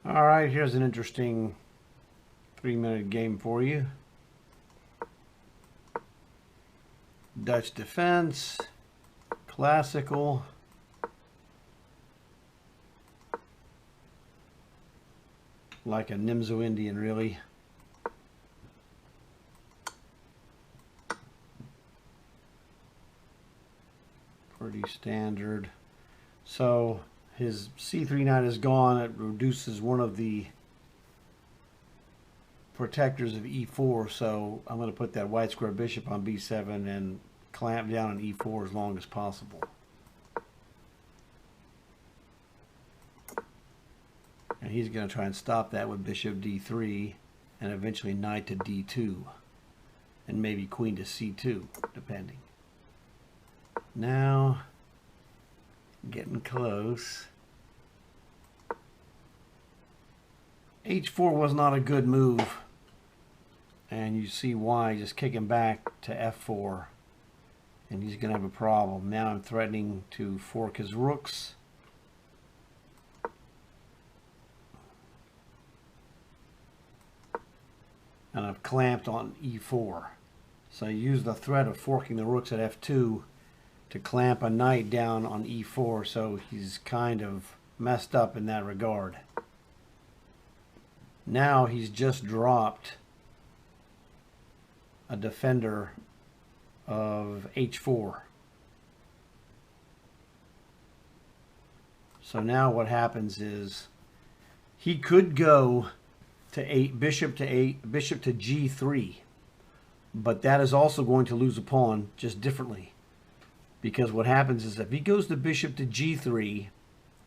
All right, here's an interesting 3-minute game for you. Dutch defense, classical. Like a Nimzo Indian, really. Pretty standard. So his C3 knight is gone. It reduces one of the protectors of E4. So I'm going to put that white square bishop on B7 and clamp down on E4 as long as possible. And he's going to try and stop that with bishop D3 and eventually knight to D2 and maybe queen to C2, depending. Now, getting close. H4 was not a good move, and you see why. Just kicking back to F4, and he's going to have a problem. Now I'm threatening to fork his rooks. And I've clamped on E4. So I use the threat of forking the rooks at F2 to clamp a knight down on E4, so he's kind of messed up in that regard. Now he's just dropped a defender of H4. So now what happens is he could go to bishop to G3, but that is also going to lose a pawn, just differently. Because what happens is if he goes to bishop to G3,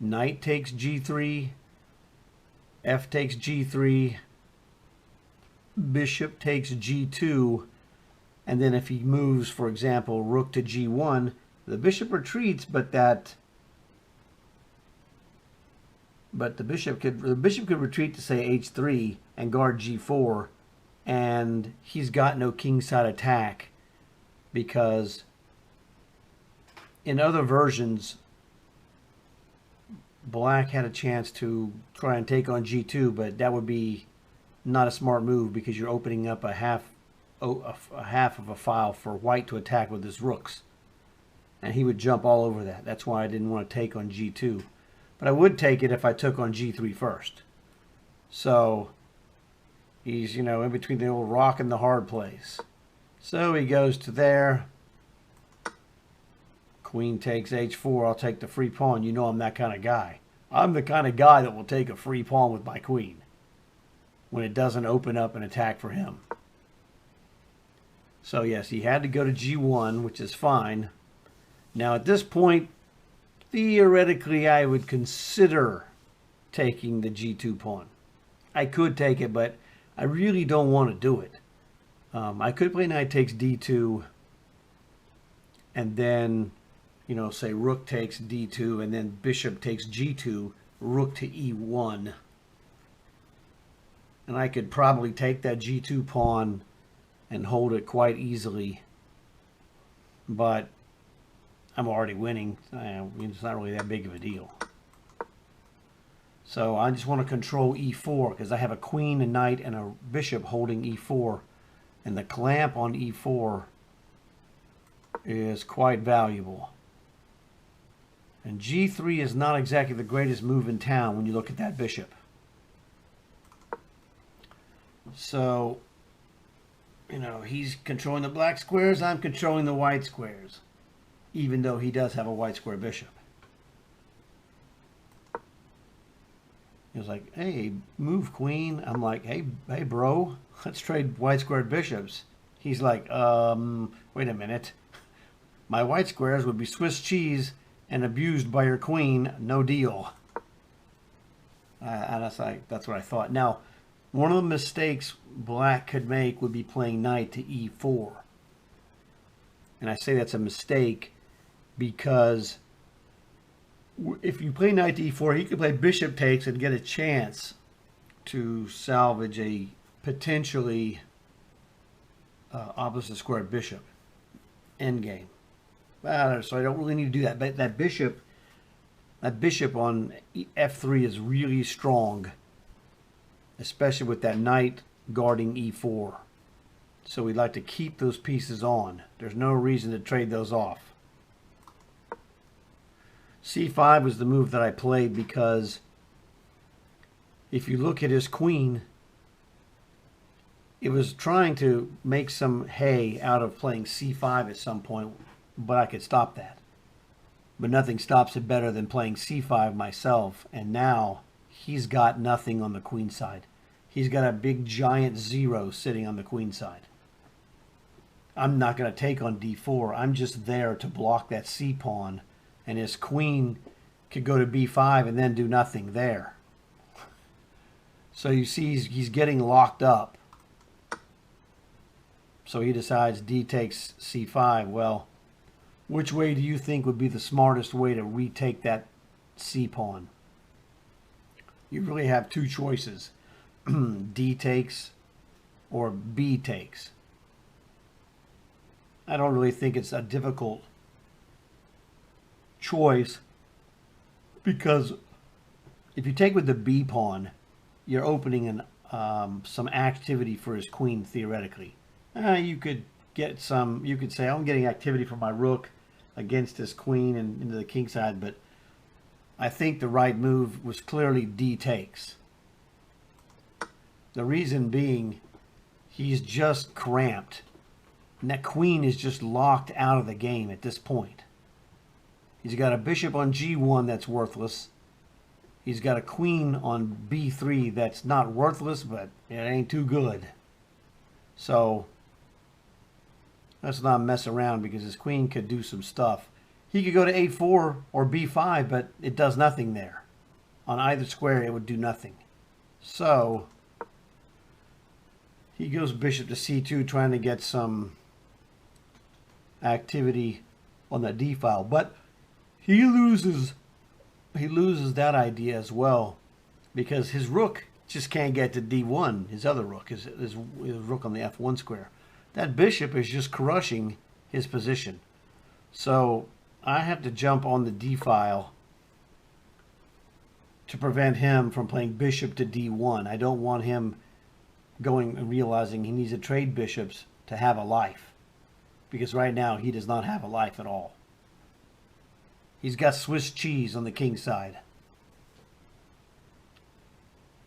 knight takes G3, F takes G3, bishop takes G2, and then if he moves, for example, rook to G1, the bishop retreats, but the bishop could retreat to say H3 and guard G4, and he's got no kingside attack because in other versions, Black had a chance to try and take on G2, but that would be not a smart move because you're opening up a half of a file for White to attack with his rooks. And he would jump all over that. That's why I didn't want to take on G2. But I would take it if I took on G3 first. So he's, you know, in between the old rock and the hard place. So he goes to there. Queen takes H4. I'll take the free pawn. You know I'm that kind of guy. I'm the kind of guy that will take a free pawn with my queen when it doesn't open up an attack for him. So yes, he had to go to G1, which is fine. Now at this point, theoretically, I would consider taking the G2 pawn. I could take it, but I really don't want to do it. I could play knight takes D2, and then, you know, say rook takes D2, and then bishop takes G2, rook to E1. And I could probably take that G2 pawn and hold it quite easily. But I'm already winning. It's not really that big of a deal. So I just want to control E4 because I have a queen, a knight, and a bishop holding E4. And the clamp on E4 is quite valuable. And G3 is not exactly the greatest move in town when you look at that bishop. So, you know, he's controlling the black squares, I'm controlling the white squares. Even though he does have a white square bishop. He was like, hey, move queen. I'm like, hey bro, let's trade white squared bishops. He's like, wait a minute. My white squares would be Swiss cheese and abused by your queen. No deal. And that's what I thought. Now, one of the mistakes Black could make would be playing knight to E4. And I say that's a mistake because if you play knight to E4, he could play bishop takes and get a chance to salvage a potentially opposite square bishop endgame. So I don't really need to do that. But that bishop on F3 is really strong especially with that knight guarding e4. So we'd like to keep those pieces on. There's no reason to trade those off. c5 was the move that I played because if you look at his queen, it was trying to make some hay out of playing c5 at some point, but I could stop that. But nothing stops it better than playing c5 myself, and now he's got nothing on the queen side. He's got a big giant 0 sitting on the queen side. I'm not going to take on d4. I'm just there to block that c-pawn, and his queen could go to b5 and then do nothing there. So you see he's getting locked up. So he decides d takes c5. Well, which way do you think would be the smartest way to retake that c-pawn? You really have two choices. D takes or b takes. I don't really think it's a difficult choice, because if you take with the b pawn, you're opening some activity for his queen theoretically. You could get some. You could say I'm getting activity for my rook against his queen and into the king side, but I think the right move was clearly d takes. The reason being, he's just cramped. And that queen is just locked out of the game at this point. He's got a bishop on g1 that's worthless. He's got a queen on b3 that's not worthless, but it ain't too good. So let's not mess around, because his queen could do some stuff. He could go to a4 or b5, but it does nothing there. On either square, it would do nothing. So he goes bishop to c2, trying to get some activity on the d file, but he loses that idea as well, because his rook just can't get to d1. His other rook, his rook on the f1 square, that bishop is just crushing his position. So I have to jump on the d file to prevent him from playing bishop to d1. I don't want him going and realizing he needs to trade bishops to have a life, because right now he does not have a life at all. He's got Swiss cheese on the king side,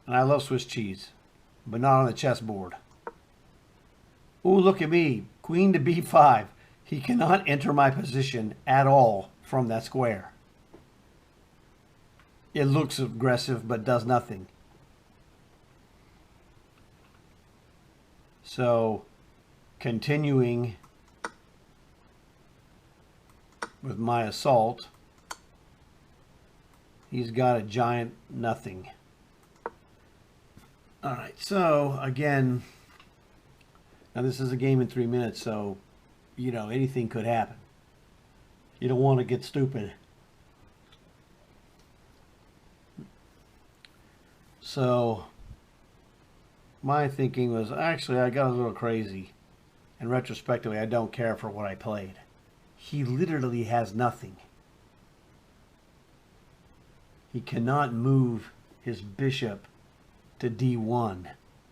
and I love Swiss cheese, but not on the chessboard. Ooh, look at me, queen to b5. He cannot enter my position at all from that square. It looks aggressive but does nothing. So continuing with my assault, he's got a giant nothing. All right, so again, now this is a game in 3 minutes, so you know anything could happen. You don't want to get stupid. So my thinking was, actually I got a little crazy, and retrospectively I don't care for what I played. He literally has nothing. He cannot move his bishop to d1,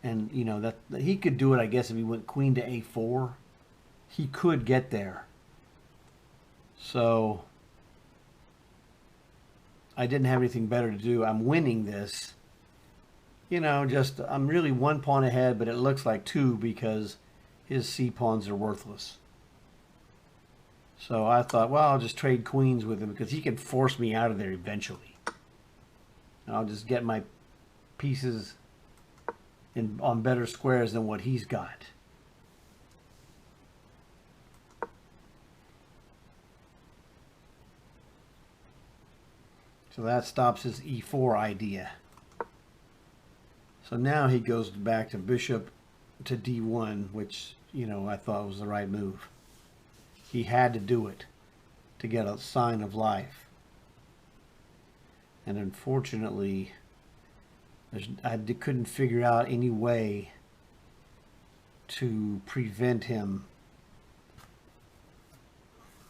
and you know that he could do it, I guess, if he went queen to a4. He could get there. So I didn't have anything better to do. I'm winning this. You know, just I'm really 1 pawn ahead, but it looks like 2 because his c-pawns are worthless. So I thought, well, I'll just trade queens with him because he can force me out of there eventually. And I'll just get my pieces on better squares than what he's got. So that stops his e4 idea. So now he goes back to bishop to d1, which, you know, I thought was the right move. He had to do it to get a sign of life. And unfortunately, I couldn't figure out any way to prevent him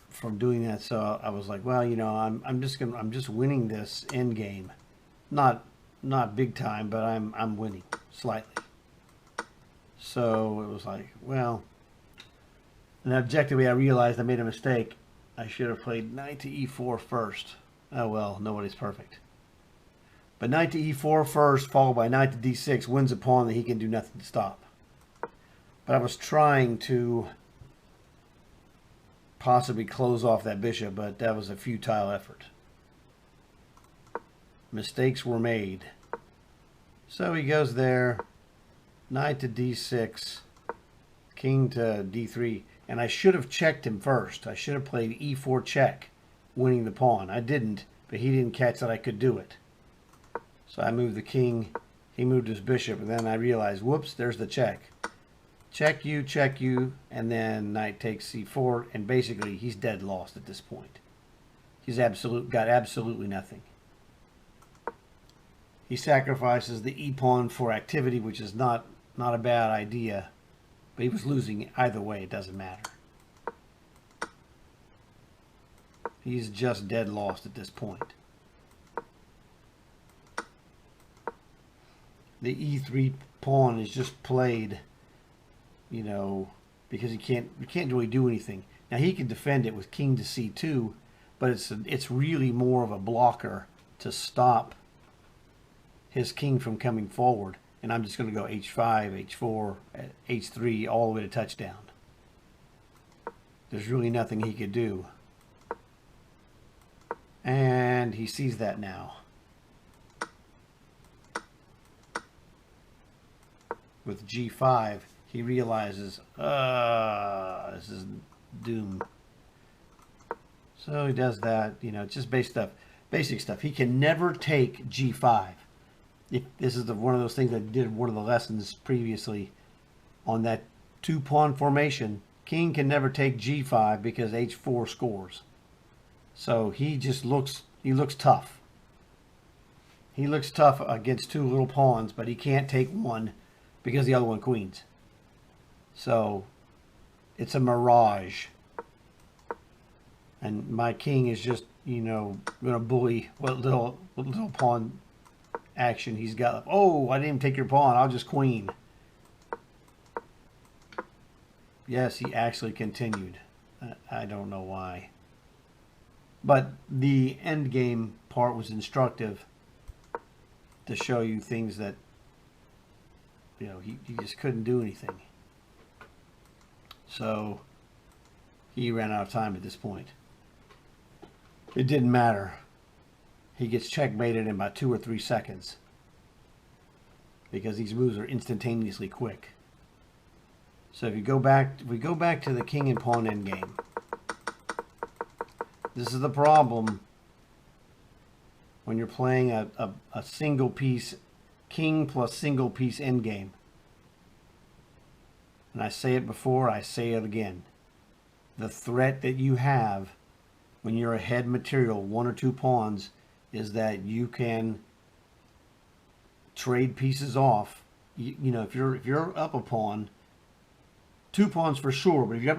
from doing that. So I was like, well, you know, I'm just winning this end game. Not not big time, but I'm winning slightly. So it was like, well, and objectively I realized I made a mistake. I should have played knight to e4 first. Oh well, nobody's perfect. But knight to e4 first, followed by knight to d6, wins a pawn that he can do nothing to stop. But I was trying to possibly close off that bishop, but that was a futile effort. Mistakes were made. So he goes there, knight to d6, king to d3, and I should have checked him first. I should have played e4 check, winning the pawn. I didn't, but he didn't catch that I could do it. So I moved the king, he moved his bishop, and then I realized, whoops, there's the check. Check you, and then knight takes c4, and basically he's dead lost at this point. He's got absolutely nothing. He sacrifices the e-pawn for activity, which is not a bad idea, but he was losing either way, it doesn't matter. He's just dead lost at this point. The e3 pawn is just played, you know, because he can't really do anything. Now he can defend it with king to c2, but it's really more of a blocker to stop his king from coming forward. And I'm just going to go h5, h4, h3, all the way to touchdown. There's really nothing he could do. And he sees that now. With g5, he realizes, this is doom. So he does that, you know, it's just basic stuff. He can never take g5. This is one of those things I did one of the lessons previously on that two-pawn formation. King can never take g5 because h4 scores. So he looks tough. He looks tough against two little pawns, but he can't take one because the other one queens. So it's a mirage. And my king is just, you know, going to bully what little pawn action he's got. Oh, I didn't even take your pawn. I'll just queen. Yes, he actually continued. I don't know why. But the end game part was instructive to show you things that, you know, he just couldn't do anything. So he ran out of time at this point. It didn't matter. He gets checkmated in about 2 or 3 seconds because these moves are instantaneously quick. So if we go back to the king and pawn endgame, this is the problem when you're playing a single piece king plus single piece endgame. And I say it before, I say it again. The threat that you have when you're ahead material, 1 or 2 pawns, is that you can trade pieces off. You know, if you're up a pawn, 2 pawns for sure, but if you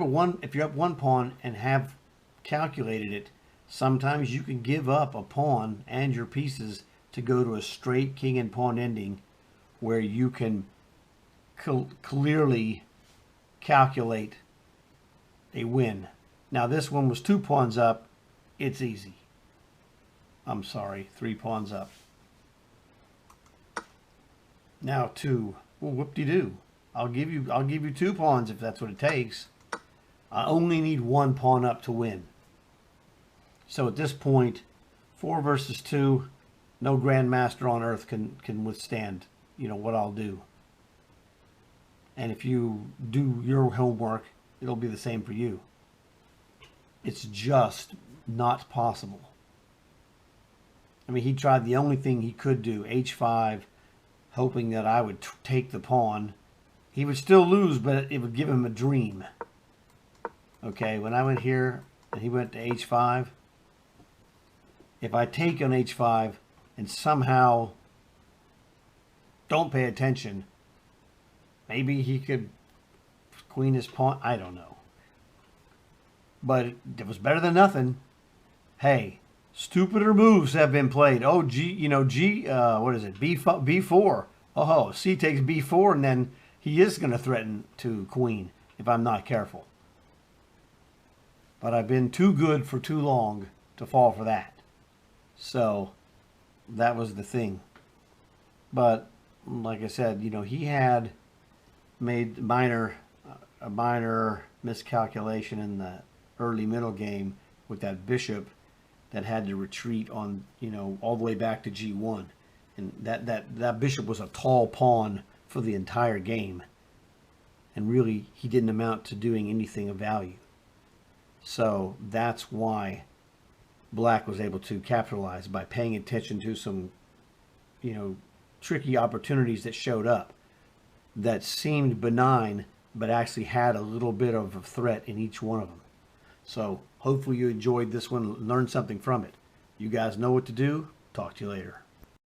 have one pawn and have calculated it, sometimes you can give up a pawn and your pieces to go to a straight king and pawn ending where you can clearly calculate a win. Now this one was 2 pawns up. It's easy. I'm sorry, 3 pawns up. Now 2. Well, whoop-de-doo. I'll give you 2 pawns if that's what it takes. I only need 1 pawn up to win. So at this point, 4 versus 2, no grandmaster on earth can withstand, you know, what I'll do. And if you do your homework, it'll be the same for you. It's just not possible. I mean, he tried the only thing he could do, h5, hoping that I would take the pawn. He would still lose, but it would give him a dream. Okay, when I went here and he went to h5, if I take on h5 and somehow don't pay attention, maybe he could queen his pawn. I don't know. But it was better than nothing. Hey, Stupider moves have been played. Oh, what is it? B4. Oh, C takes B4, and then he is going to threaten to queen if I'm not careful. But I've been too good for too long to fall for that. So that was the thing. But like I said, he had made a minor miscalculation in the early middle game with that bishop that had to retreat on, all the way back to G1. And that bishop was a tall pawn for the entire game. And really, he didn't amount to doing anything of value. So that's why Black was able to capitalize by paying attention to some, tricky opportunities that showed up that seemed benign, but actually had a little bit of a threat in each one of them. So hopefully you enjoyed this one, learned something from it. You guys know what to do. Talk to you later.